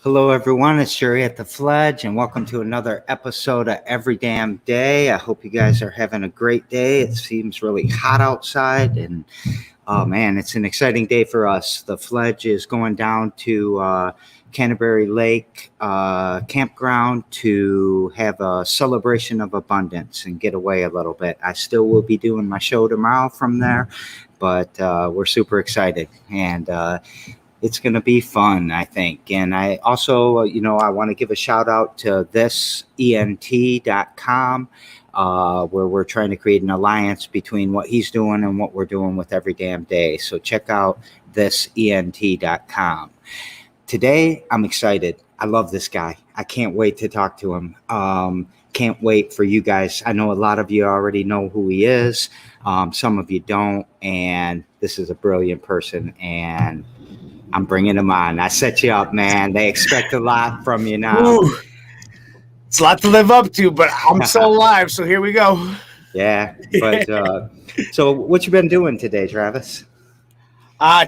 Hello, everyone. It's Jerry at the Fledge, and welcome to another episode of Every Damn Day. I hope you guys are having a great day. It seems really hot outside, and oh man, it's an exciting day for us. The Fledge is going down to Canterbury Lake campground to have a celebration of abundance and get away a little bit. I still will be doing my show tomorrow from there, but we're super excited, and it's going to be fun, I think. And I also, I want to give a shout out to thisent.com, where we're trying to create an alliance between what he's doing and what we're doing with Every Damn Day. So check out thisent.com. Today, I'm excited. I love this guy. I can't wait to talk to him. Can't wait for you guys. I know a lot of you already know who he is. Some of you don't. And this is a brilliant person. And I'm bringing them on. I set you up, man. They expect a lot from you now. Ooh, it's a lot to live up to, but I'm still alive, so here we go. Yeah, but so what you been doing today, Travis?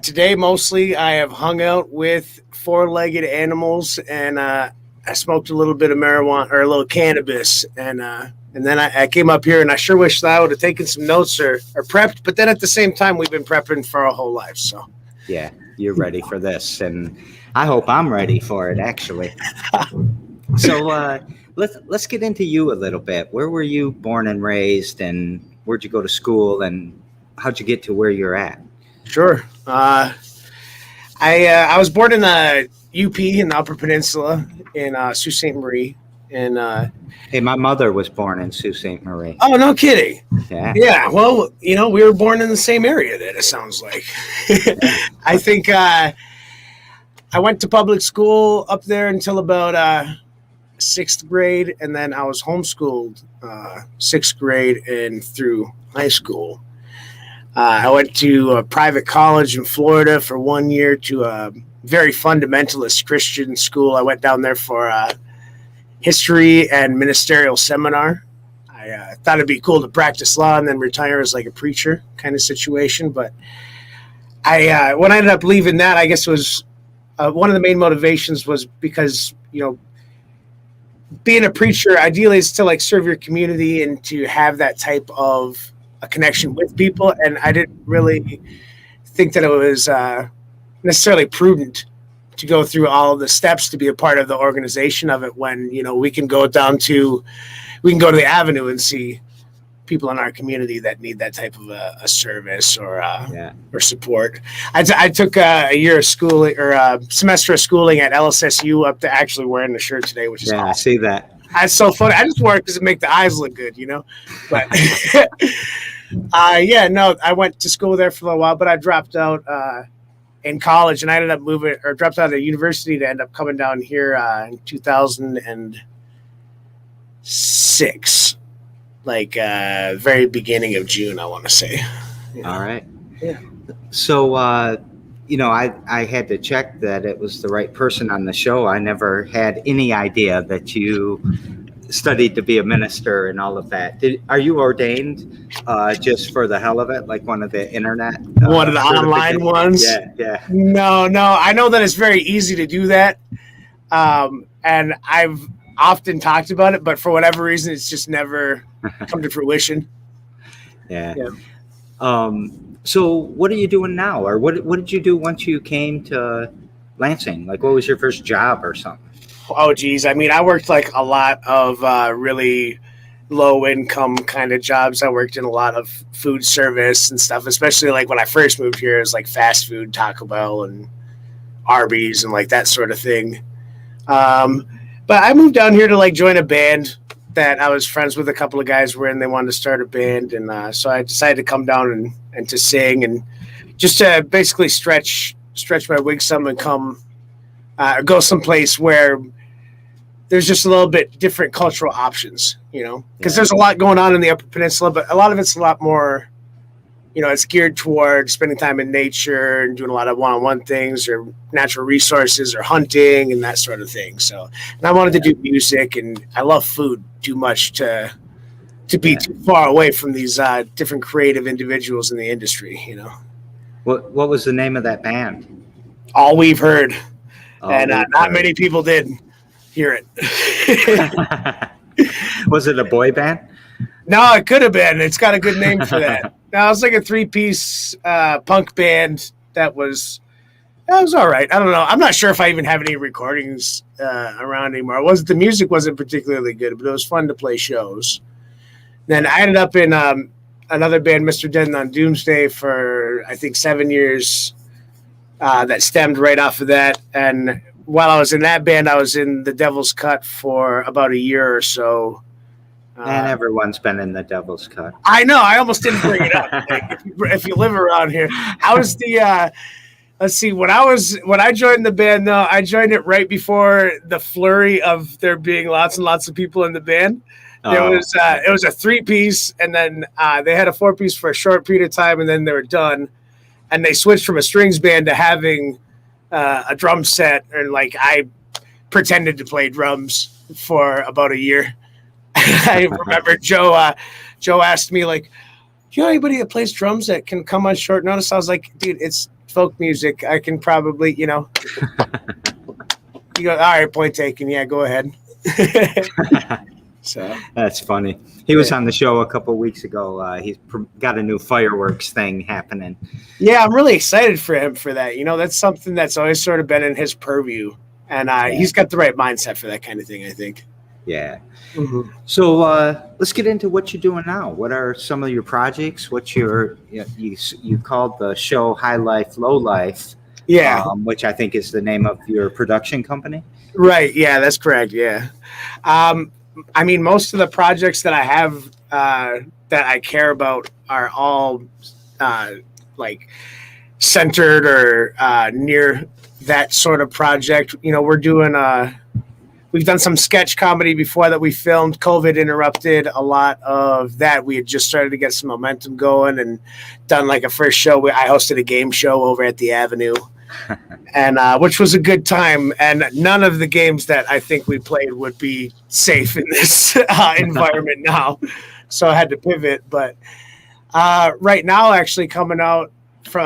Today, mostly, I have hung out with four-legged animals, and I smoked a little bit of marijuana, or a little cannabis, and then I came up here, and I sure wish that I would have taken some notes or prepped, but then at the same time, we've been prepping for our whole life, so. Yeah, you're ready for this, and I hope I'm ready for it, actually. So let's get into you a little bit. Where were you born and raised, and where'd you go to school, and how'd you get to where you're at? Sure. I was born in UP in the Upper Peninsula in Sault Ste. Marie. And hey, my mother was born in Sault Ste. Marie. Oh, no kidding. Yeah. Well, we were born in the same area then, it sounds like. I think I went to public school up there until about sixth grade, and then I was homeschooled sixth grade and through high school. I went to a private college in Florida for 1 year to a very fundamentalist Christian school. I went down there for history and ministerial seminar. I thought it'd be cool to practice law and then retire as like a preacher kind of situation. But when I ended up leaving that, I guess it was one of the main motivations was because, being a preacher ideally is to like serve your community and to have that type of a connection with people. And I didn't really think that it was necessarily prudent to go through all of the steps to be a part of the organization of it when, we can go to the Avenue and see people in our community that need that type of a service or support. I took a year of schooling or a semester of schooling at LSSU up to actually wearing the shirt today, which is awesome. I see that. That's so funny. I just wore it because it make the eyes look good, but I went to school there for a little while, but I dropped out in college, and I ended up dropped out of university to end up coming down here in 2006, like very beginning of June, I want to say. All right. Yeah. So, I had to check that it was the right person on the show. I never had any idea that you studied to be a minister and all of that. Are you ordained just for the hell of it, like one of the internet? One of the online ones? Yeah. No. I know that it's very easy to do that. And I've often talked about it, but for whatever reason, it's just never come to fruition. Yeah. So what are you doing now? Or what did you do once you came to Lansing? Like, what was your first job or something? Oh, geez. I mean, I worked like a lot of really low income kind of jobs. I worked in a lot of food service and stuff, especially like when I first moved here, it was like fast food, Taco Bell and Arby's and like that sort of thing. But I moved down here to like join a band that I was friends with a couple of guys were in. They wanted to start a band. And so I decided to come down and to sing and just to basically stretch my wig some and come go someplace where there's just a little bit different cultural options, because there's a lot going on in the Upper Peninsula, but a lot of it's a lot more, it's geared toward spending time in nature and doing a lot of one-on-one things or natural resources or hunting and that sort of thing. So, and I wanted to do music, and I love food too much to be too far away from these different creative individuals in the industry, What was the name of that band? All We've Heard. And not many people did hear it. Was it a boy band? No, it could have been. It's got a good name for that. No, it's like a 3-piece punk band that was all right. I don't know. I'm not sure if I even have any recordings around anymore. The music wasn't particularly good, but it was fun to play shows. Then I ended up in another band, Mr. Dead on Doomsday, for I think 7 years. That stemmed right off of that. And while I was in that band, I was in the Devil's Cut for about a year or so. And everyone's been in the Devil's Cut. I know. I almost didn't bring it up. If you live around here, how was the? Let's see. When I joined the band, though, I joined it right before the flurry of there being lots and lots of people in the band. It was a 3-piece, and then they had a 4-piece for a short period of time, and then they were done. And they switched from a strings band to having a drum set, and like I pretended to play drums for about a year. I remember Joe asked me, like, do you know anybody that plays drums that can come on short notice? I was like, dude, it's folk music. I can probably, You go, all right, point taken. Yeah, go ahead. So that's funny. He was on the show a couple of weeks ago. He's got a new fireworks thing happening. Yeah, I'm really excited for him for that. That's something that's always sort of been in his purview. And he's got the right mindset for that kind of thing, I think. Yeah. Mm-hmm. So let's get into what you're doing now. What are some of your projects? What's you called the show Highlife Low Life? Yeah. Which I think is the name of your production company. Right. Yeah, that's correct. Yeah. I mean, most of the projects that I have that I care about are all like centered or near that sort of project. We're doing we've done some sketch comedy before that we filmed. COVID interrupted a lot of that. We had just started to get some momentum going and done like a first show. I hosted a game show over at the Avenue. And which was a good time, and none of the games that I think we played would be safe in this environment now, so I had to pivot. But right now, actually coming out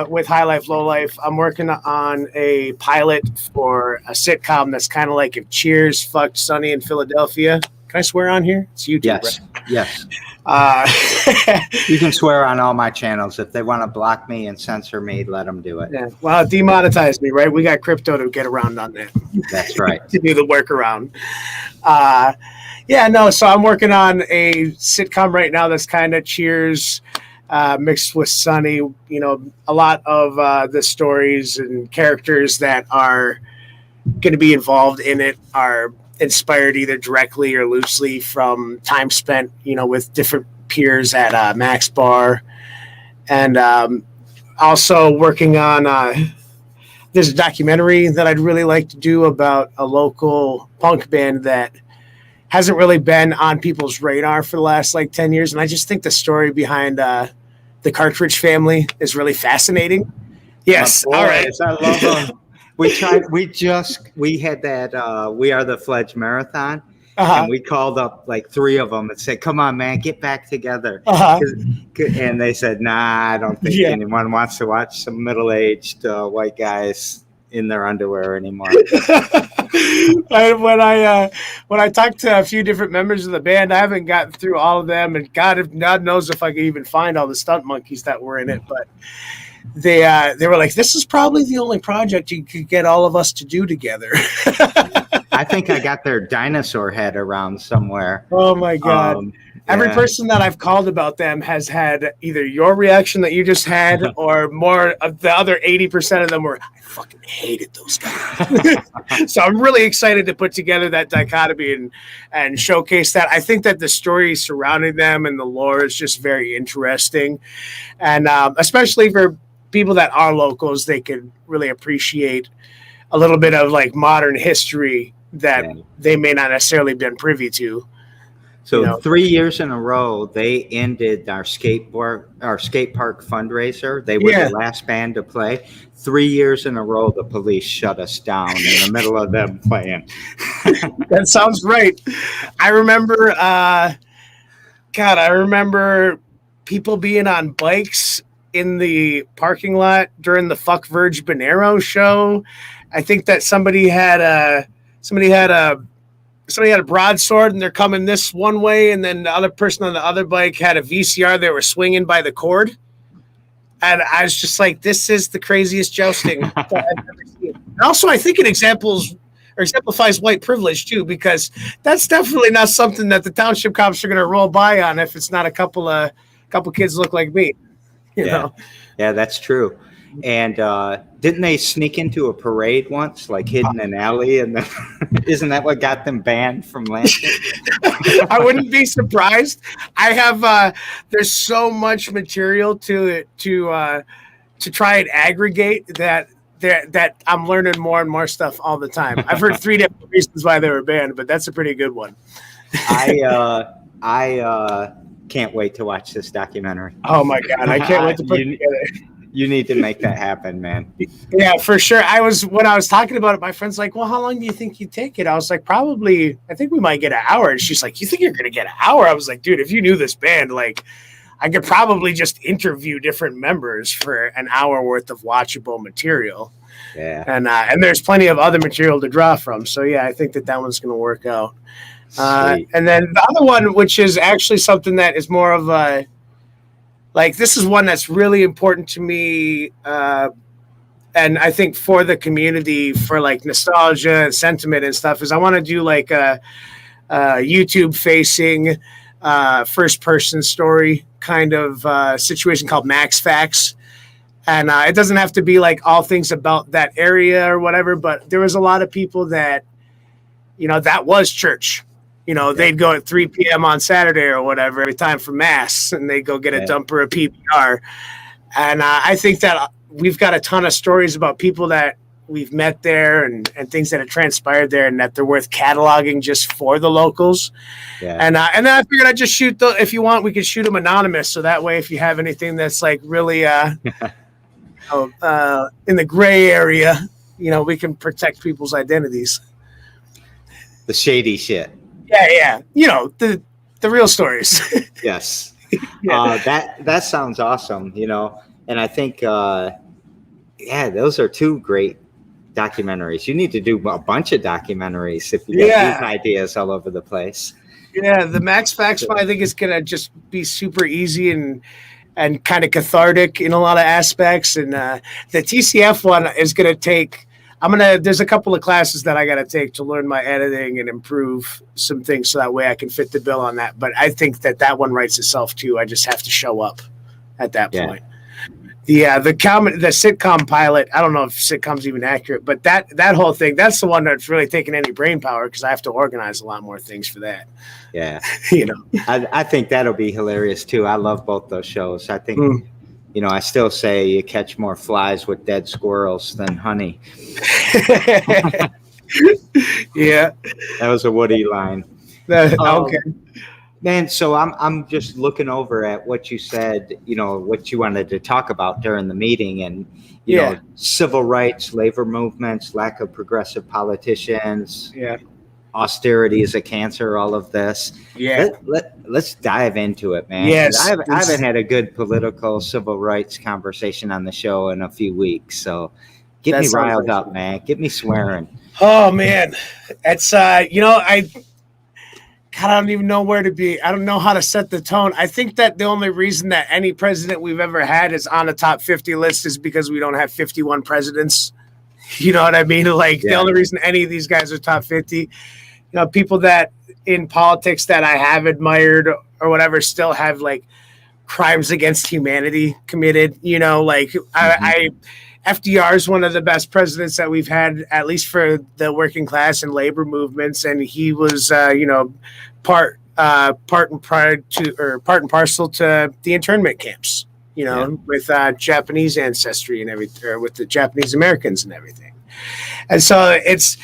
with Highlife Low Life, I'm working on a pilot for a sitcom that's kind of like if Cheers fucked Sunny in Philadelphia. Can I swear on here? It's YouTube, yes, right? Yes. You can swear on all my channels. If they want to block me and censor me, let them do it. Yeah. Well, demonetize me, right? We got crypto to get around on that. That's right. To do the workaround. So I'm working on a sitcom right now that's kind of Cheers mixed with Sunny. A lot of the stories and characters that are going to be involved in it are inspired either directly or loosely from time spent, with different peers at Max Bar. And also working on, there's a documentary that I'd really like to do about a local punk band that hasn't really been on people's radar for the last 10 years. And I just think the story behind the Cartridge Family is really fascinating. Yes. All right. I love them. We had that We Are the Fledge Marathon, and we called up 3 of them and said, come on, man, get back together. And they said, nah, I don't think anyone wants to watch some middle-aged white guys in their underwear anymore. When I talked to a few different members of the band, I haven't gotten through all of them, and God knows if I could even find all the stunt monkeys that were in it, but they were like, this is probably the only project you could get all of us to do together. I think I got their dinosaur head around somewhere. Oh my God. Every person that I've called about them has had either your reaction that you just had or more of the other 80% of them were, I fucking hated those guys. So I'm really excited to put together that dichotomy and showcase that. I think that the story surrounding them and the lore is just very interesting. And especially for people that are locals, they could really appreciate a little bit of modern history that they may not necessarily been privy to. So 3 years in a row, they ended our skate park fundraiser. They were the last band to play. 3 years in a row, the police shut us down in the middle of them playing. That sounds right. I remember, I remember people being on bikes in the parking lot during the Fuck Verge Bonero show. I think that somebody had a broadsword and they're coming this one way, and then the other person on the other bike had a VCR they were swinging by the cord. And I was just like, this is the craziest jousting that I've ever seen. And also, I think it exemplifies white privilege too, because that's definitely not something that the township cops are going to roll by on if it's not a couple kids look like me. You know? Yeah, that's true. And didn't they sneak into a parade once, like hidden in an alley? And then, isn't that what got them banned from Lansing? I wouldn't be surprised. I have there's so much material to try and aggregate that I'm learning more and more stuff all the time. I've heard 3 different reasons why they were banned, but that's a pretty good one. I can't wait to watch this documentary. Oh my God, I can't wait to put it together. You need to make that happen, man. Yeah, for sure. When I was talking about it, my friend's like, well, how long do you think you'd take it? I was like, I think we might get an hour. And she's like, you think you're going to get an hour? I was like, dude, if you knew this band, like, I could probably just interview different members for an hour worth of watchable material. Yeah. And there's plenty of other material to draw from. So, yeah, I think that one's going to work out. And then the other one, which is actually something that is more of a, like, this is one that's really important to me, and I think for the community, for like nostalgia and sentiment and stuff, is I want to do like a YouTube-facing first-person story kind of situation called Max Facts. And it doesn't have to be like all things about that area or whatever, but there was a lot of people that, that was church. They'd go at 3 p.m. on Saturday or whatever, every time for mass, and they'd go get a dumper, a PBR. And I think that we've got a ton of stories about people that we've met there and things that have transpired there, and that they're worth cataloging just for the locals. Yeah. And then I figured I'd just shoot if you want, we could shoot them anonymous. So that way, if you have anything that's like really in the gray area, we can protect people's identities. The shady shit. Yeah. The real stories. Yes. That sounds awesome, and I think, those are 2 great documentaries. You need to do a bunch of documentaries if you get these ideas all over the place. Yeah, the Max Facts one, I think, is going to just be super easy and kind of cathartic in a lot of aspects. And the TCF one is going to take... there's a couple of classes that I got to take to learn my editing and improve some things so that way I can fit the bill on that. But I think that one writes itself too. I just have to show up at that point. The sitcom pilot, I don't know if sitcom's even accurate, but that whole thing, that's the one that's really taking any brain power because I have to organize a lot more things for that. Yeah. I think that'll be hilarious too. I love both those shows. I think, I still say you catch more flies with dead squirrels than honey. Yeah. That was a Woody line. Okay. Man, so I'm just looking over at what you said, what you wanted to talk about during the meeting, and you know, civil rights, labor movements, lack of progressive politicians, austerity is a cancer, all of this. Let's dive into it, man. Yes. I haven't had a good political civil rights conversation on the show in a few weeks, so get me riled up, man. Get me swearing. Oh man, it's I don't even know where to be. I don't know how to set the tone. I think that the only reason that any president we've ever had is on the top 50 list is because we don't have 51 presidents. You know what I mean? Like the only reason any of these guys are top 50, people that in politics that I have admired or whatever still have like crimes against humanity committed. FDR is one of the best presidents that we've had, at least for the working class and labor movements, and he was, part and parcel to the internment camps, with Japanese ancestry and everything, or with the Japanese Americans and everything. And so it's,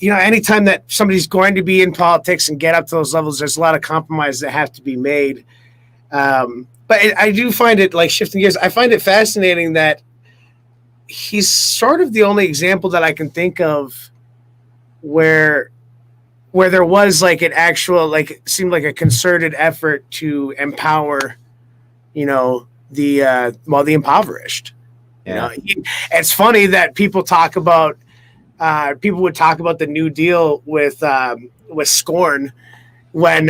anytime that somebody's going to be in politics and get up to those levels, there's a lot of compromise that have to be made. But I do find it, like shifting gears, I find it fascinating that he's sort of the only example that I can think of where there was like an actual, like it seemed like a concerted effort to empower, the impoverished. Yeah. It's funny that people would talk about the New Deal with scorn when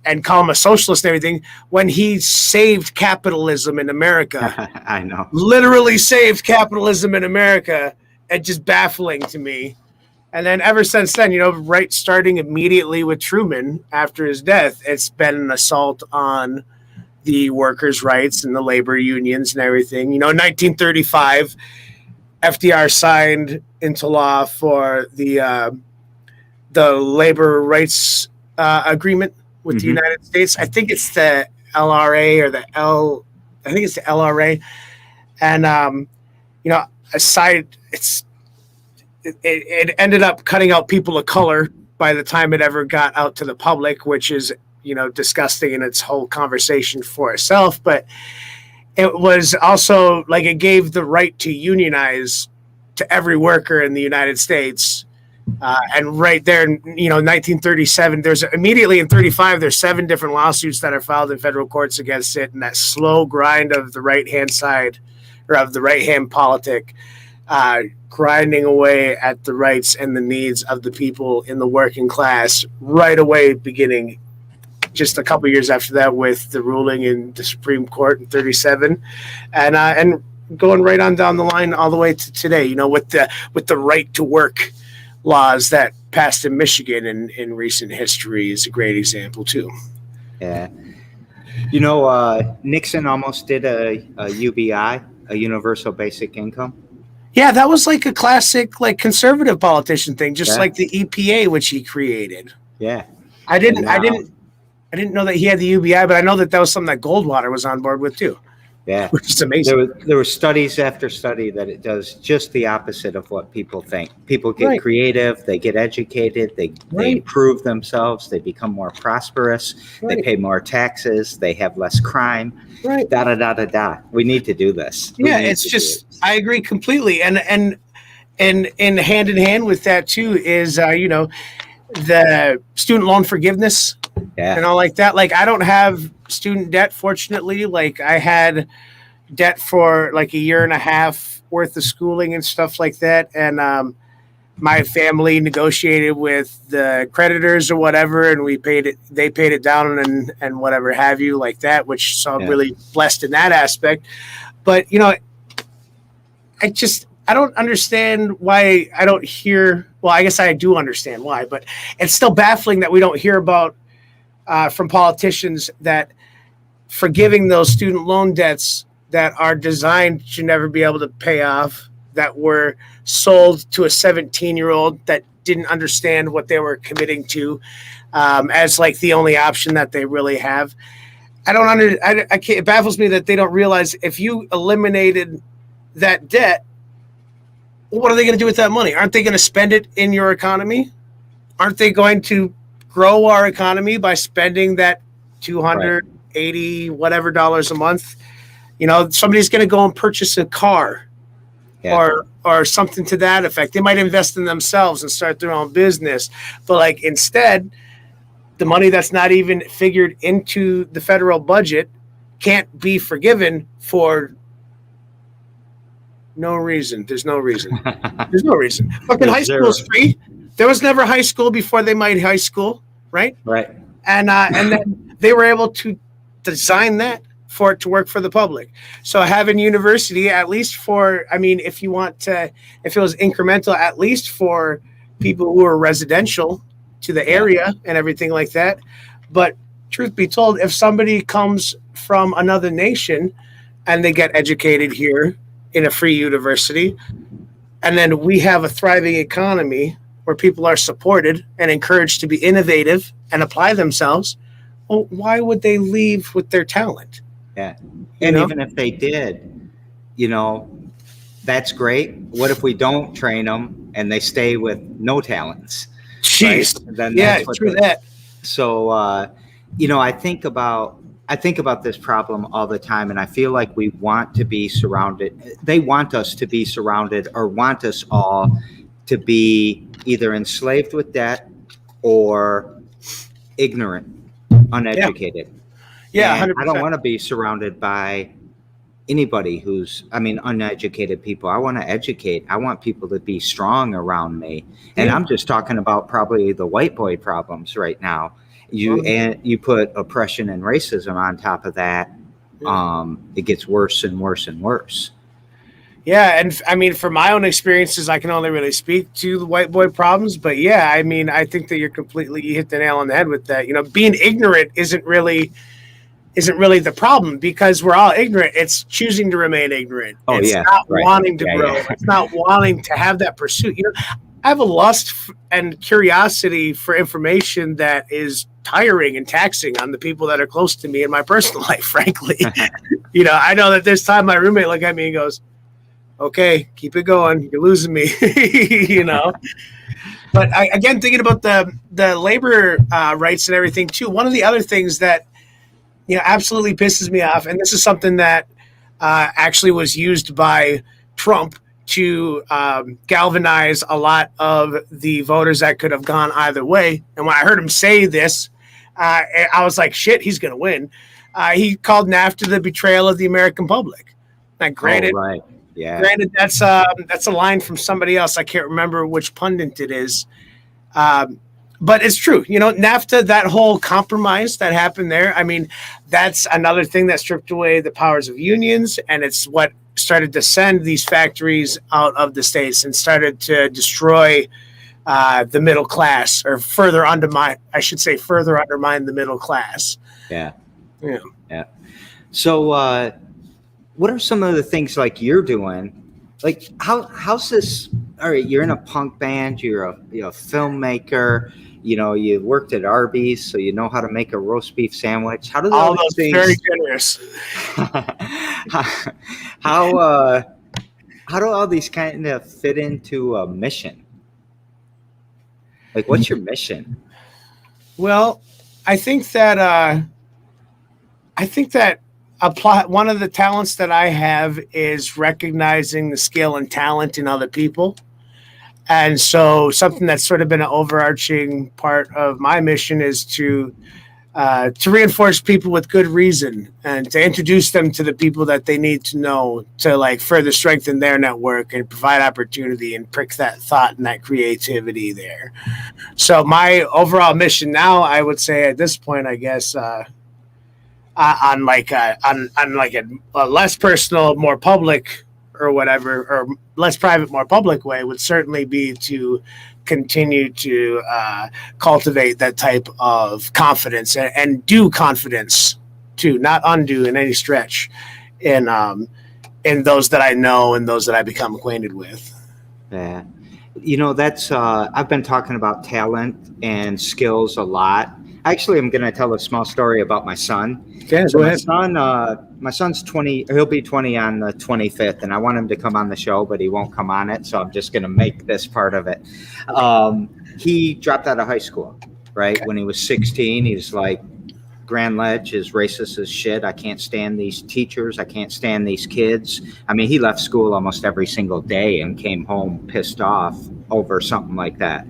and call him a socialist and everything, when he saved capitalism in America. I know. Literally saved capitalism in America. It's just baffling to me. And then ever since then, right, starting immediately with Truman after his death, it's been an assault on the workers' rights and the labor unions and everything. In 1935, FDR signed into law for the labor rights agreement with the United States. I think it's the LRA or I think it's the LRA. And it ended up cutting out people of color by the time it ever got out to the public, which is disgusting in its whole conversation for itself. But it was also like it gave the right to unionize to every worker in the United States. And right there in 1937, there's immediately in 35, there's 7 different lawsuits that are filed in federal courts against it. And that slow grind of the right-hand side, or of the right-hand politic, grinding away at the rights and the needs of the people in the working class right away, beginning just a couple years after that with the ruling in the Supreme Court in 37, and going right on down the line all the way to today, with the right to work laws that passed in Michigan in recent history is a great example too. Yeah. Nixon almost did a UBI, a universal basic income. Yeah, that was like a classic, like conservative politician thing, just like the EPA, which he created. Yeah. I didn't know that he had the UBI, but I know that was something that Goldwater was on board with too. Yeah, which is amazing. There were studies after study that it does just the opposite of what people think. People get creative, they get educated, they improve themselves, they become more prosperous, they pay more taxes, they have less crime. Right. Da da da da da. We need to do this. It's just I agree completely, and hand in hand with that too is the student loan forgiveness and all like that. Like I don't have student debt, fortunately. Like I had debt for like a year and a half worth of schooling and stuff like that, and my family negotiated with the creditors or whatever, and they paid it down and whatever have you like that, which so I'm really blessed in that aspect. But I don't understand why I don't hear. Well, I guess I do understand why, but it's still baffling that we don't hear about from politicians that forgiving those student loan debts that are designed to never be able to pay off, that were sold to a 17-year-old that didn't understand what they were committing to as like the only option that they really have. I can't, it baffles me that they don't realize if you eliminated that debt, what are they going to do with that money? Aren't they going to spend it in your economy? Aren't they going to grow our economy by spending that $280 whatever dollars a month? Somebody's going to go and purchase a car or something to that effect. They might invest in themselves and start their own business. But like instead, the money that's not even figured into the federal budget can't be forgiven for no reason. There's no reason. There's no reason. Fucking high school is free. There was never high school before they made high school, right? Right. And then they were able to design that for it to work for the public. So having university, at least for, if you want to, if it was incremental, at least for people who are residential to the area and everything like that. But truth be told, if somebody comes from another nation and they get educated here in a free university, and then we have a thriving economy where people are supported and encouraged to be innovative and apply themselves, well, why would they leave with their talent? Yeah. And even if they did, that's great. What if we don't train them and they stay with no talents? Jeez. Right? Then true that. So, I think about this problem all the time, and I feel like we want to be surrounded. They want us to be surrounded, or want us all to be either enslaved with debt or ignorant, uneducated. Yeah, And I don't 100%. want to be surrounded by anybody who's, uneducated people. I want to educate. I want people to be strong around me. And Yeah. I'm just talking about probably the white boy problems right now. Well, You put oppression and racism on top of that. yeah. It gets worse and worse and worse. Yeah, and I mean, from my own experiences, I can only really speak to the white boy problems. But yeah, I mean, I think that you hit the nail on the head with that. Being ignorant isn't really the problem because we're all ignorant. It's choosing to remain ignorant. Oh It's yeah, not right. wanting to Yeah, grow. yeah. It's not wanting to have that pursuit. I have a lust and curiosity for information that is tiring and taxing on the people that are close to me in my personal life, frankly. I know that this time my roommate looked at me and goes, okay, keep it going. You're losing me, But again, thinking about the labor rights and everything too, one of the other things that absolutely pisses me off, and this is something that actually was used by Trump to galvanize a lot of the voters that could have gone either way. And when I heard him say this, I was like, shit, he's going to win. He called NAFTA the betrayal of the American public. Now, granted, Right. Yeah. Granted, that's a line from somebody else. I can't remember which pundit it is, but it's true. NAFTA, that whole compromise that happened there. I mean, that's another thing that stripped away the powers of unions, and it's what started to send these factories out of the states and started to destroy the middle class, or further undermine the middle class. Yeah. Yeah. Yeah. So, what are some of the things like you're doing? Like how's this? All right, you're in a punk band. You're a filmmaker. You worked at Arby's, so you know how to make a roast beef sandwich. How do All those those things? very generous. how do all these kind of fit into a mission? Like, what's your mission? Well, I think that one of the talents that I have is recognizing the skill and talent in other people. And so something that's sort of been an overarching part of my mission is to reinforce people with good reason and to introduce them to the people that they need to know to further strengthen their network and provide opportunity and prick that thought and that creativity there. So my overall mission now, I would say at this point, I guess, on a less personal, more public or whatever, or less private, more public way would certainly be to continue to cultivate that type of confidence and do confidence too, not undo in any stretch in those that I know and those that I become acquainted with. Yeah. That's I've been talking about talent and skills a lot. Actually, I'm going to tell a small story about my son. Okay, So go ahead. my son's 20. He'll be 20 on the 25th, and I want him to come on the show, but he won't come on it. So I'm just going to make this part of it. He dropped out of high school, right? When he was 16, he's like, Grand Ledge is racist as shit. I can't stand these teachers. I can't stand these kids. I mean, he left school almost every single day and came home pissed off over something like that.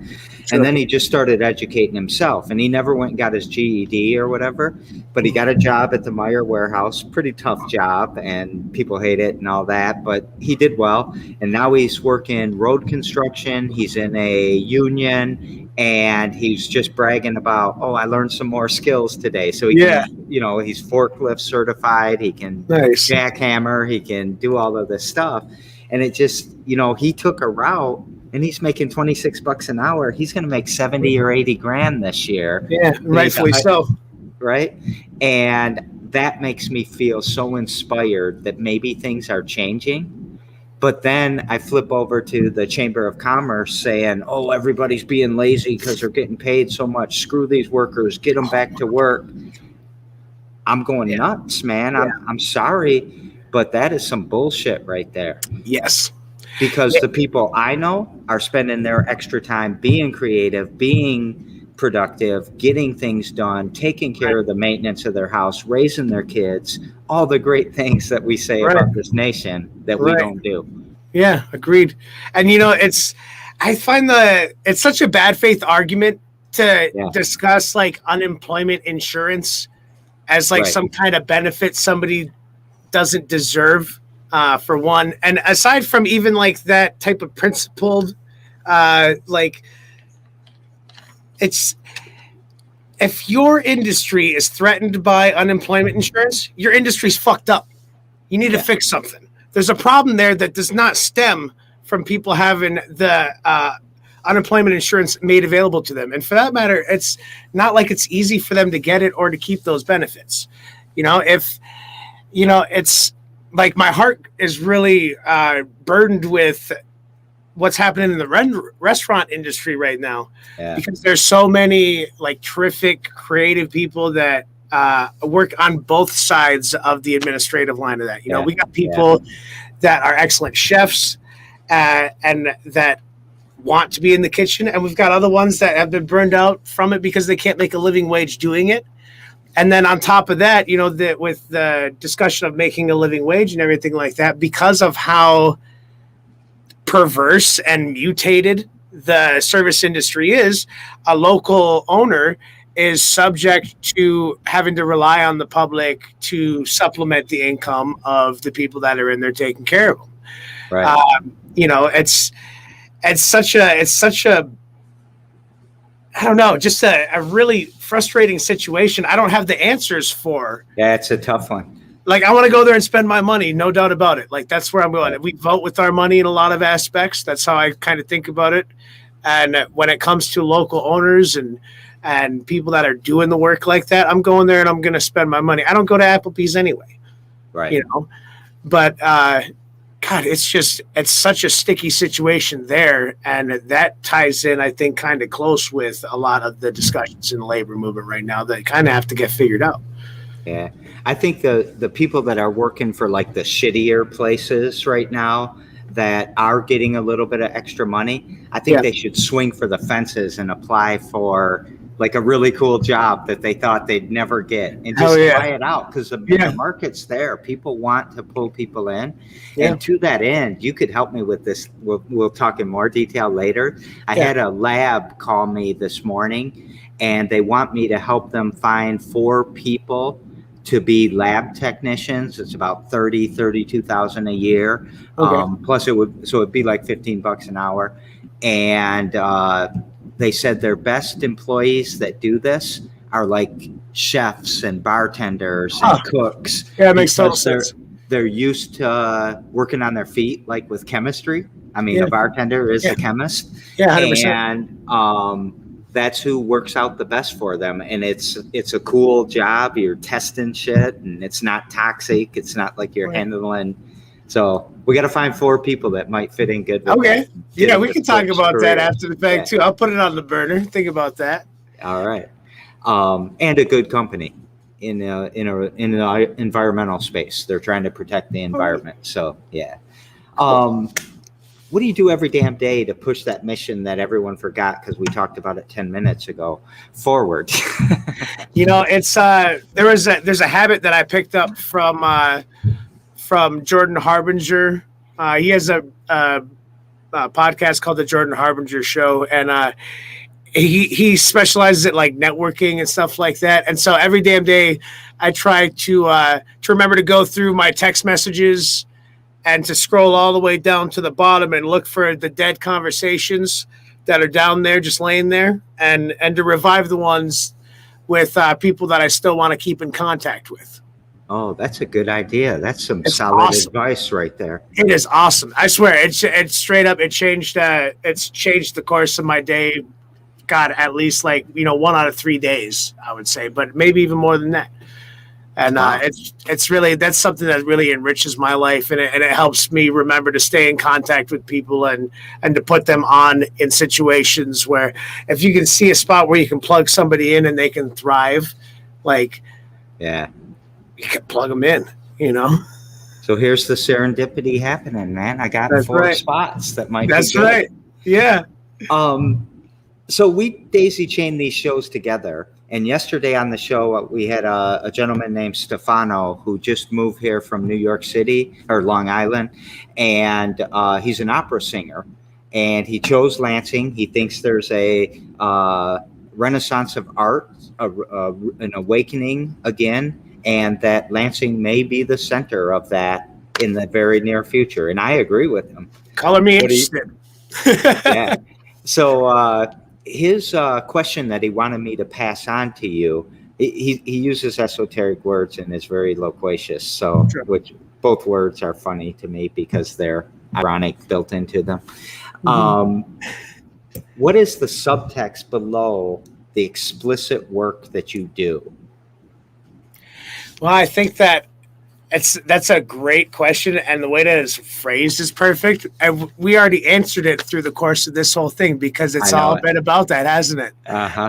Sure. And then he just started educating himself, and he never went and got his GED or whatever, but he got a job at the Meyer warehouse, pretty tough job, and people hate it and all that, but he did well. And now he's working road construction. He's in a union, and he's just bragging about, oh, I learned some more skills today. So he can, he's forklift certified. He can jackhammer. He can do all of this stuff. And it just, he took a route, and he's making $26 an hour. He's going to make 70 or 80 grand this year. Yeah, rightfully so. Right. And that makes me feel so inspired that maybe things are changing. But then I flip over to the Chamber of Commerce saying, oh, everybody's being lazy because they're getting paid so much. Screw these workers. Get them back to work. I'm going nuts, man. Yeah. I'm sorry, but that is some bullshit right there. Yes. Because the people I know are spending their extra time being creative, being productive, getting things done, taking care of the maintenance of their house, raising their kids, all the great things that we say about this nation that we don't do. Yeah, agreed. And, I find it's such a bad faith argument to discuss unemployment insurance as like some kind of benefit somebody doesn't deserve, for one. And aside from even like that type of principled, like it's, if your industry is threatened by unemployment insurance, your industry's fucked up. You need to fix something. There's a problem there that does not stem from people having the unemployment insurance made available to them. And for that matter, it's not like it's easy for them to get it or to keep those benefits. If, it's like my heart is really burdened with what's happening in the restaurant industry right now, because there's so many like terrific creative people that work on both sides of the administrative line of that. We got people that are excellent chefs and that want to be in the kitchen, and we've got other ones that have been burned out from it because they can't make a living wage doing it. And then on top of that, with the discussion of making a living wage and everything like that, because of how perverse and mutated the service industry is, a local owner is subject to having to rely on the public to supplement the income of the people that are in there taking care of them. Right. It's such a I don't know, just a really frustrating situation. I don't have the answers for. Yeah, it's a tough one. Like, I want to go there and spend my money, no doubt about it. Like, that's where I'm going. We vote with our money in a lot of aspects. That's how I kind of think about it. And when it comes to local owners and people that are doing the work like that, I'm going there and I'm going to spend my money. I don't go to Applebee's anyway. Right. But God, it's such a sticky situation there. And that ties in, I think, kind of close with a lot of the discussions in the labor movement right now that kind of have to get figured out. Yeah. I think the people that are working for like the shittier places right now that are getting a little bit of extra money, I think they should swing for the fences and apply for like a really cool job that they thought they'd never get, and just try it out, because the market's there. People want to pull people in. And to that end, you could help me with this. We'll talk in more detail later. I had a lab call me this morning, and they want me to help them find 4 people to be lab technicians. It's about $32,000 a year. Plus it'd be like $15 an hour. And they said their best employees that do this are like chefs and bartenders and cooks. Yeah, it makes total sense. They're used to working on their feet, like with chemistry. I mean, a bartender is a chemist. Yeah, 100%. And that's who works out the best for them. And it's a cool job. You're testing shit, and it's not toxic. It's not like you're handling. So we got to find 4 people that might fit in good with that. Yeah, we can talk about that after the fact too. I'll put it on the burner. Think about that. All right. And a good company in an environmental space. They're trying to protect the environment. So yeah. What do you do every damn day to push that mission that everyone forgot, because we talked about it 10 minutes ago, forward? It's there's a habit that I picked up from Jordan Harbinger. He has a podcast called The Jordan Harbinger Show, and he specializes at like networking and stuff like that. And so every damn day I try to remember to go through my text messages and to scroll all the way down to the bottom and look for the dead conversations that are down there, just laying there, and to revive the ones with people that I still want to keep in contact with. Oh, that's a good idea. That's some solid advice right there. It is awesome. I swear, it's straight up. It's changed the course of my day. God, at least 1 out of 3 days, I would say, but maybe even more than that. And it's really, that's something that really enriches my life, and it helps me remember to stay in contact with people and to put them on in situations where if you can see a spot where you can plug somebody in and they can thrive, you can plug them in, So here's the serendipity happening, man. I got 4 spots that might be good. That's right. Yeah. So we daisy chain these shows together. And yesterday on the show, we had a gentleman named Stefano who just moved here from New York City or Long Island. And he's an opera singer. And he chose Lansing. He thinks there's a renaissance of art, an awakening again, and that Lansing may be the center of that in the very near future. And I agree with him. Color me interested. Yeah. So his question that he wanted me to pass on to you, he uses esoteric words and is very loquacious. So, Sure. which both words are funny to me because they're ironic built into them. What is the subtext below the explicit work that you do? Well, I think that that's a great question, and the way that it's phrased is perfect. And we already answered it through the course of this whole thing because it's all been about that, hasn't it?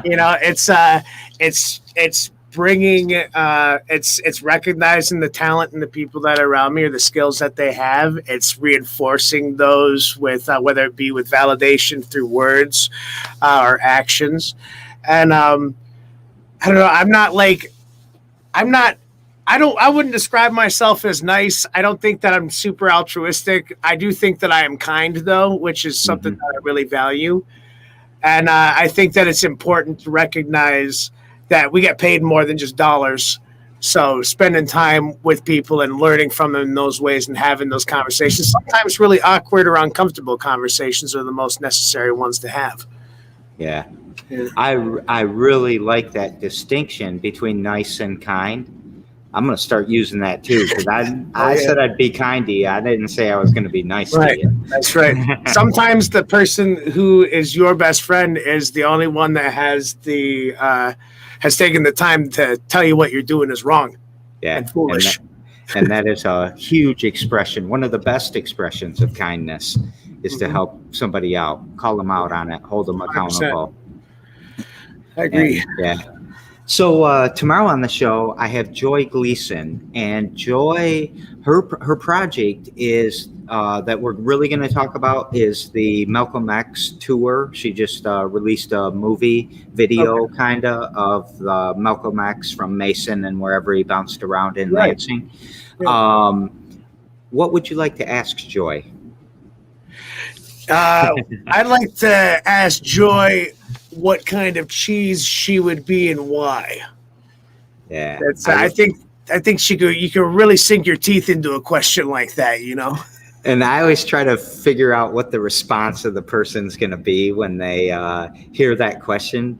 You know, it's bringing, it's recognizing the talent in the people that are around me or the skills that they have. It's reinforcing those with whether it be with validation through words or actions. And I don't know. I wouldn't describe myself as nice. I don't think that I'm super altruistic. I do think that I am kind, though, which is something that I really value. And I think that it's important to recognize that we get paid more than just dollars. So spending time with people and learning from them in those ways and having those conversations, sometimes really awkward or uncomfortable conversations, are the most necessary ones to have. Yeah. I really like that distinction between nice and kind. I'm going to start using that too, because I said I'd be kind to you. I didn't say I was going to be nice to you. That's right. Sometimes the person who is your best friend is the only one that has taken the time to tell you what you're doing is wrong and foolish. And that is a huge expression. One of the best expressions of kindness is to help somebody out, call them out on it, hold them accountable. 100%. I agree. So tomorrow on the show, I have Joy Gleason, and Joy, her project is that we're really going to talk about is the Malcolm X tour. She just released a movie video kind of the Malcolm X from Mason and wherever he bounced around in Lansing. What would you like to ask Joy? I'd like to ask Joy what kind of cheese she would be and why. Yeah, I think you could really sink your teeth into a question like that, you know. And I always try to figure out what the response of the person's going to be when they hear that question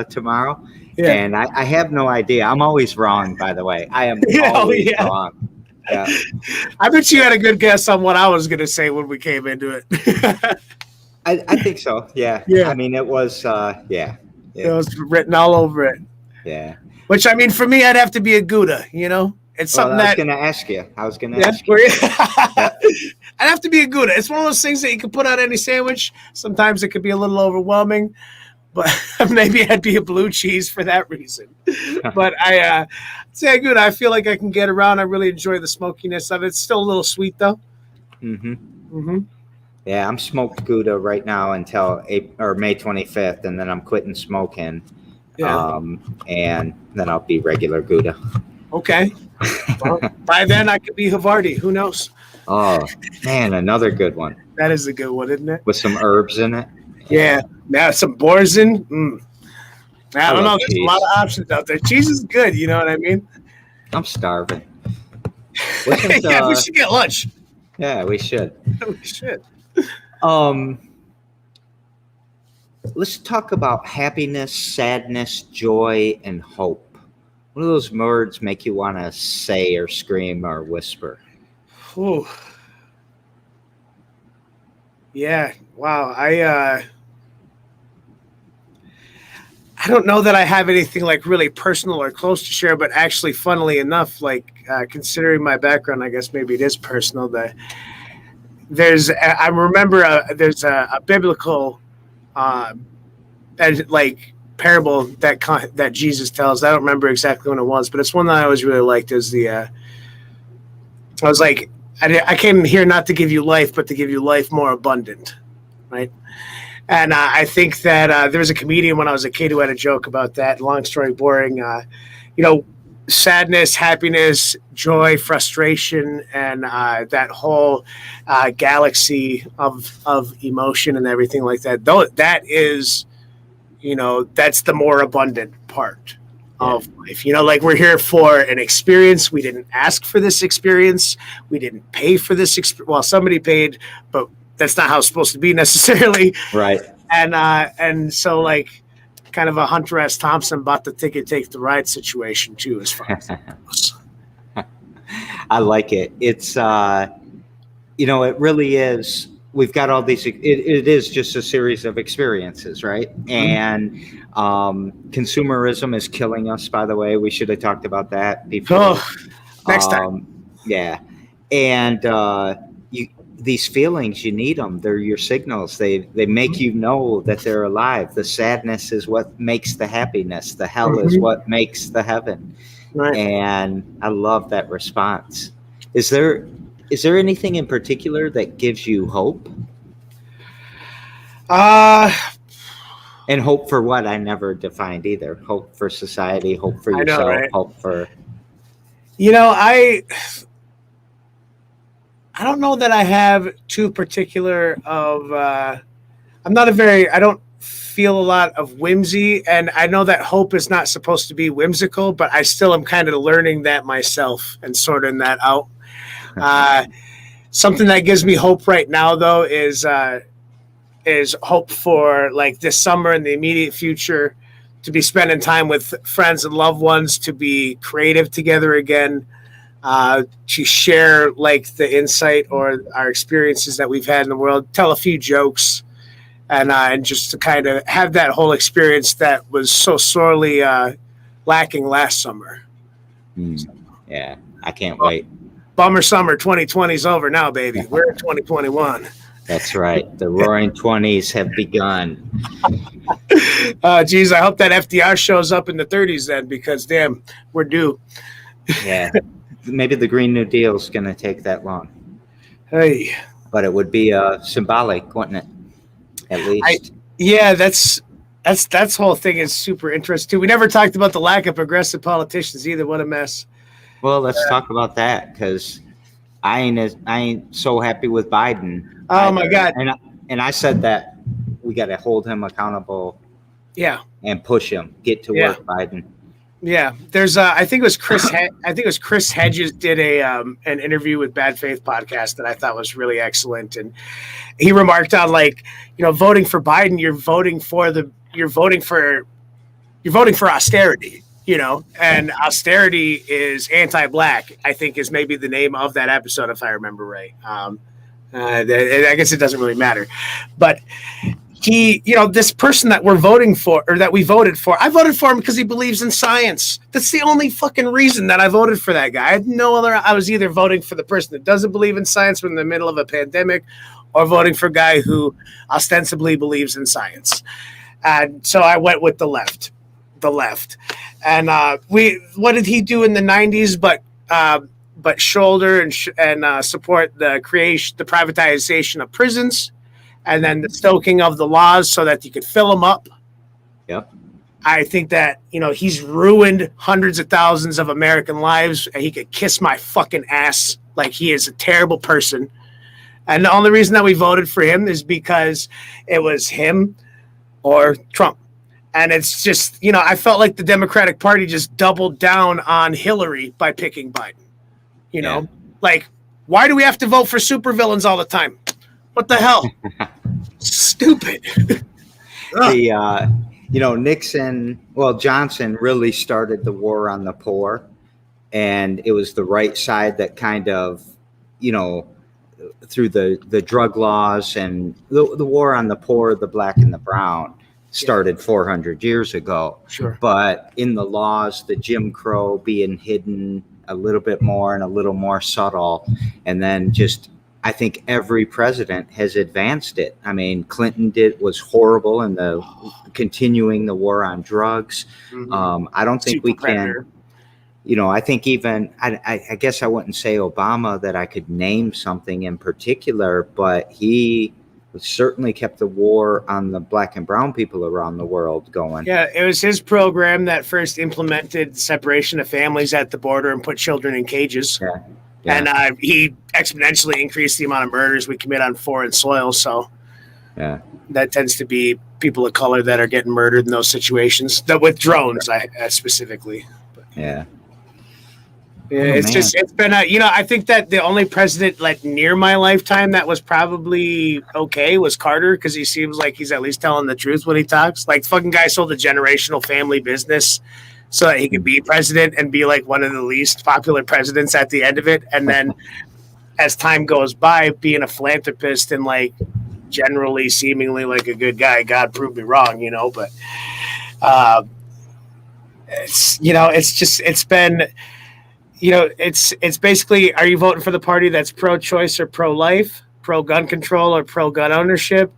tomorrow. Yeah. And I have no idea. I'm always wrong, by the way. I am always wrong. Yeah. I bet you had a good guess on what I was going to say when we came into it. I think so. Yeah. I mean, it was, It was written all over it. Yeah. Which, I mean, for me, I'd have to be a Gouda, you know? It's something I was going to ask you. I'd have to be a Gouda. It's one of those things that you can put on any sandwich. Sometimes it could be a little overwhelming, but maybe I'd be a blue cheese for that reason. But I'd say a Gouda. I feel like I can get around. I really enjoy the smokiness of it. It's still a little sweet, though. Yeah, I'm smoked Gouda right now until May 25th, and then I'm quitting smoking. And then I'll be regular Gouda. Okay. Well, by then I could be Havarti. Who knows? Oh, man, another good one. That is a good one, isn't it? With some herbs in it. Yeah. Now some Boursin. I don't know. There's a lot of options out there. Cheese is good. You know what I mean? I'm starving. We should get lunch. Yeah, we should. We should. Let's talk about happiness, sadness, joy, and hope. What do those words make you want to say or scream or whisper? Ooh. Yeah. Wow. I don't know that I have anything like really personal or close to share, but actually, funnily enough, like considering my background, I guess maybe it is personal. There's a biblical parable that Jesus tells. I don't remember exactly when it was, but it's one that I always really liked. Is I was like, I came here not to give you life, but to give you life more abundant, right? And I think that there was a comedian when I was a kid who had a joke about that. Long story boring. Sadness, happiness, joy, frustration, and that whole galaxy of emotion and everything like that. Though that is that's the more abundant part of life. Like we're here for an experience. We didn't ask for this experience. We didn't pay for this well, somebody paid, but that's not how it's supposed to be necessarily. Right. And so like kind of a Hunter S. Thompson bought the ticket, take the ride situation too, as far as that goes. I like it. It's it really is. We've got all these. It is just a series of experiences, right? And consumerism is killing us. By the way, we should have talked about that before. Next time. Yeah, and these feelings, you need them. They're your signals. They make you know that they're alive. The sadness is what makes the happiness. The hell is what makes the heaven. Right. And I love that response. Is there anything in particular that gives you hope? And hope for what? I never defined either. Hope for society, hope for yourself, right? Hope for... I don't know that I have too particular of... I don't feel a lot of whimsy, and I know that hope is not supposed to be whimsical, but I still am kind of learning that myself and sorting that out. Something that gives me hope right now, though, is hope for like this summer and the immediate future to be spending time with friends and loved ones, to be creative together again, to share like the insight or our experiences that we've had in the world, tell a few jokes, and just to kind of have that whole experience that was so sorely lacking last summer. Yeah, I can't wait. Bummer summer 2020 is over now, baby. We're in 2021. That's right. The roaring 20s have begun. Geez, I hope that FDR shows up in the 30s then, because damn, we're due. Yeah. Maybe the Green New Deal is going to take that long. Hey. But it would be symbolic, wouldn't it? At least. That's whole thing is super interesting too. We never talked about the lack of progressive politicians either. What a mess. Well, let's talk about that, because I ain't so happy with Biden. Oh my God! And I said that we got to hold him accountable. Yeah. And push him. Get to work, Biden. Yeah. There's I think it was Chris Hedges did an interview with Bad Faith podcast that I thought was really excellent, and he remarked on voting for Biden, you're voting for austerity. And austerity is anti-black, I think is maybe the name of that episode, if I remember right. I guess it doesn't really matter. But he, this person that we're voting for, or that we voted for, I voted for him because he believes in science. That's the only fucking reason that I voted for that guy. I had no other. I was either voting for the person that doesn't believe in science when in the middle of a pandemic, or voting for a guy who ostensibly believes in science. And so I went with the left. And what did he do in the 90s but shoulder and support the privatization of prisons, and then the stoking of the laws so that you could fill them up. Yep. I think that he's ruined hundreds of thousands of American lives, and he could kiss my fucking ass. Like, he is a terrible person. And the only reason that we voted for him is because it was him or Trump. And it's just, I felt like the Democratic Party just doubled down on Hillary by picking Biden. Like, why do we have to vote for supervillains all the time? What the hell? Stupid. Johnson really started the war on the poor, and it was the right side that kind of, through the drug laws and the war on the poor, the black and the brown, started 400 years ago. Sure. But in the laws, the Jim Crow being hidden a little bit more and a little more subtle. And then I think every president has advanced it. I mean, Clinton was horrible in continuing the war on drugs. Mm-hmm. I don't think we can, I think even, I guess I wouldn't say Obama that I could name something in particular, but he certainly kept the war on the black and brown people around the world going. Yeah, it was his program that first implemented separation of families at the border and put children in cages. Yeah. And he exponentially increased the amount of murders we commit on foreign soil. So Yeah. That tends to be people of color that are getting murdered in those situations. That with drones, I specifically. Yeah. Yeah, Oh, man. it's been I think that the only president like near my lifetime that was probably okay was Carter, because he seems like he's at least telling the truth when he talks. Like, fucking guy sold a generational family business so that he could be president and be like one of the least popular presidents at the end of it. And then as time goes by, being a philanthropist and like generally seemingly like a good guy. God prove me wrong, but it's been. It's basically, are you voting for the party that's pro-choice or pro-life, pro-gun control or pro-gun ownership,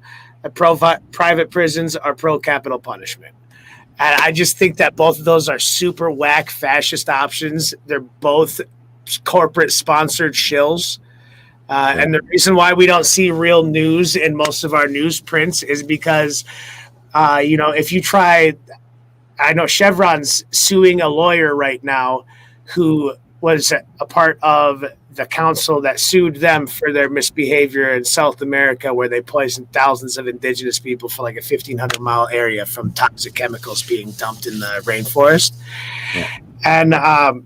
pro-private prisons or pro-capital punishment? And I just think that both of those are super whack fascist options. They're both corporate-sponsored shills. And the reason why we don't see real news in most of our newsprints is because, if you try, I know Chevron's suing a lawyer right now who was a part of the council that sued them for their misbehavior in South America, where they poisoned thousands of indigenous people for like a 1,500-mile area from toxic chemicals being dumped in the rainforest. Yeah. And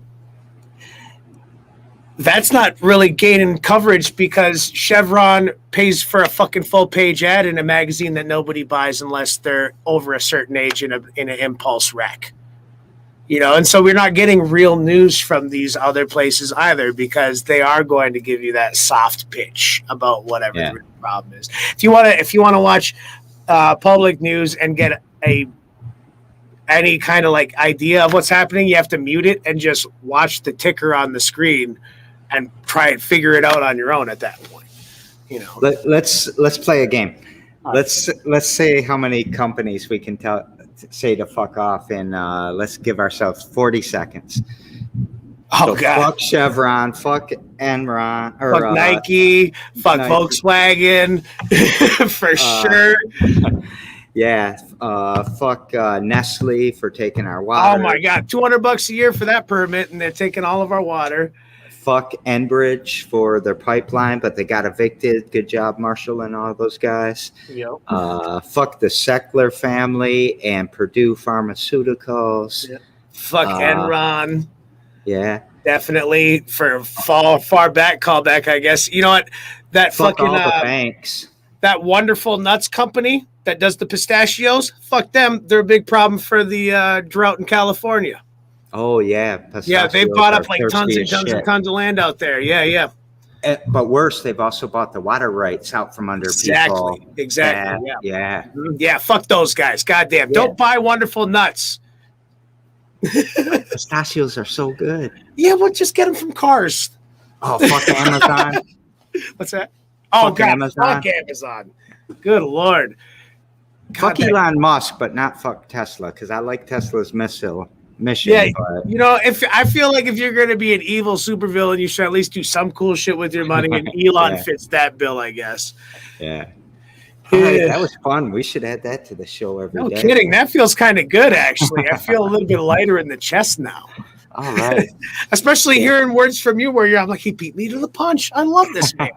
that's not really gaining coverage because Chevron pays for a fucking full-page ad in a magazine that nobody buys unless they're over a certain age in an impulse wreck. And so we're not getting real news from these other places either, because they are going to give you that soft pitch about whatever the problem is. If you want to watch public news and get any kind of like idea of what's happening, you have to mute it and just watch the ticker on the screen and try and figure it out on your own at that point. Let's play a game. Let's say how many companies we can say to fuck off, and let's give ourselves 40 seconds. Oh, so God. Fuck Chevron, fuck Enron, or fuck Nike, fuck Nike. Volkswagen, for sure. Yeah, fuck Nestle for taking our water. Oh my God, $200 a year for that permit, and they're taking all of our water. Fuck Enbridge for their pipeline, but they got evicted. Good job, Marshall and all those guys. Yep. Fuck the Sackler family and Purdue Pharmaceuticals. Yep. Fuck Enron. Yeah. Definitely for far back callback, I guess. You know what? That fuck fucking all the banks. That Wonderful Nuts company that does the pistachios. Fuck them. They're a big problem for the drought in California. Oh, yeah. Yeah, they bought up like tons and tons and tons of land out there. Yeah. But worse, they've also bought the water rights out from under people. Exactly. Yeah. Yeah, fuck those guys. Goddamn. Yeah. Don't buy Wonderful Nuts. Pistachios are so good. Yeah, well, just get them from cars. Oh, fuck Amazon. What's that? Oh, fuck God. Amazon. Fuck Amazon. Good Lord. Fuck Elon Musk, but not fuck Tesla, because I like Tesla's mission. Yeah, but if I feel like if you're going to be an evil supervillain, you should at least do some cool shit with your money, and Elon fits that bill, I guess. Yeah. All right, that was fun. We should add that to the show every day. No kidding. That feels kind of good, actually. I feel a little bit lighter in the chest now. All right. Especially hearing words from you where I'm like, he beat me to the punch. I love this man.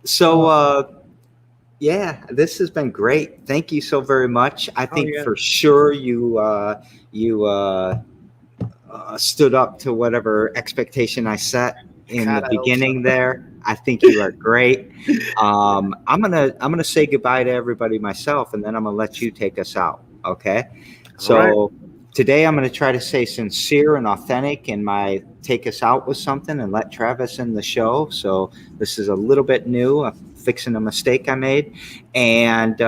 So, yeah, this has been great. Thank you so very much. I think for sure you stood up to whatever expectation I set in the beginning there. I think you are great. I'm gonna say goodbye to everybody myself, and then I'm gonna let you take us out. Okay. So today I'm gonna try to stay sincere and authentic in my take us out with something and let Travis in the show. So this is a little bit new. I'm fixing a mistake I made. And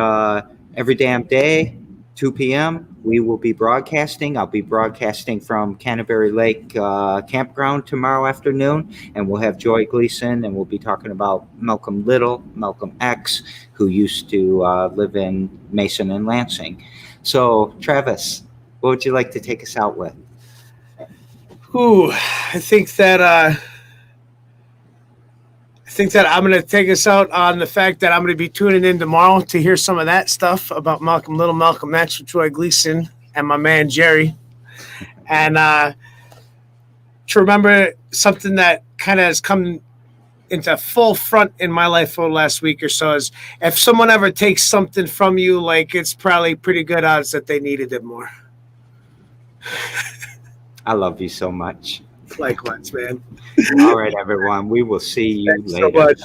every damn day, 2 p.m., we will be broadcasting. I'll be broadcasting from Canterbury Lake Campground tomorrow afternoon, and we'll have Joy Gleason, and we'll be talking about Malcolm Little, Malcolm X, who used to live in Mason and Lansing. So, Travis, what would you like to take us out with? Ooh, I think that I'm going to take us out on the fact that I'm going to be tuning in tomorrow to hear some of that stuff about Malcolm Little, Malcolm X with Troy Gleason and my man Jerry. And to remember something that kind of has come into full front in my life for the last week or so is if someone ever takes something from you, like it's probably pretty good odds that they needed it more. I love you so much. Likewise, man. All right, everyone. We will see you Thanks so later. much.